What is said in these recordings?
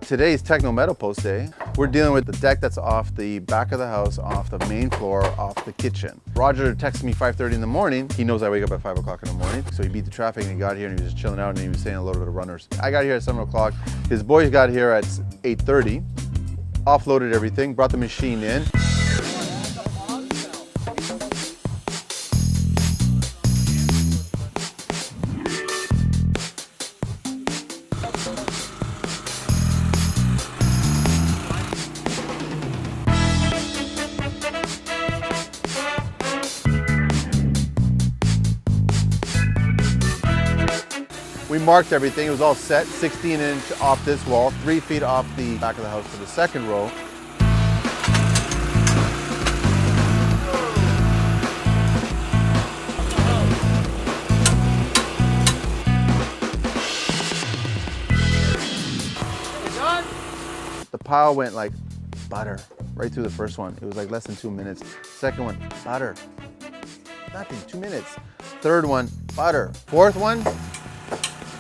Today's Techno Metal Post Day. We're dealing with the deck that's off the back of the house, off the main floor, off the kitchen. Roger texted me 5:30 in the morning. He knows I wake up at 5 o'clock in the morning. So he beat the traffic and he got here and he was just chilling out and he was saying a little bit of runners. I got here at 7 o'clock. His boys got here at 8:30, offloaded everything, brought the machine in. We marked everything, it was all set, 16-inch off this wall, 3 feet off the back of the house for the second row. The pile went like butter, right through the first one. It was like less than 2 minutes. Second one, butter, nothing, 2 minutes. Third one, butter. Fourth one,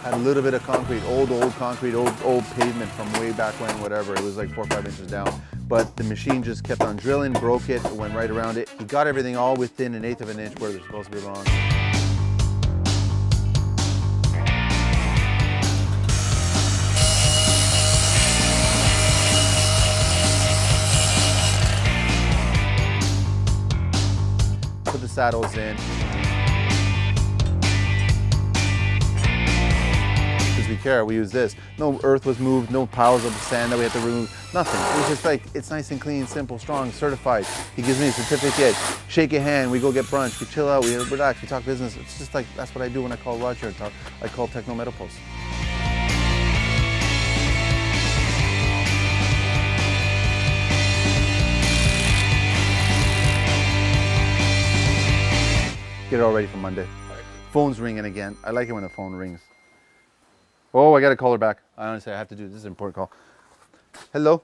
had a little bit of concrete, old concrete, old pavement from way back when, whatever. It was like 4 or 5 inches down. But the machine just kept on drilling, broke it, went right around it. He got everything all within 1/8 of an inch where they're supposed to belong. Put the saddles in. We care, we use this. No earth was moved, no piles of sand that we had to remove, nothing. It was just like, it's nice and clean, simple, strong, certified. He gives me a certificate, shake your hand, we go get brunch, we chill out, we relax, we talk business. It's just like, that's what I do when I call Roger, I call Techno Metal Post. Get it all ready for Monday. Phone's ringing again. I like it when the phone rings. Oh, I gotta call her back. I honestly have to do this. This is an important call. Hello?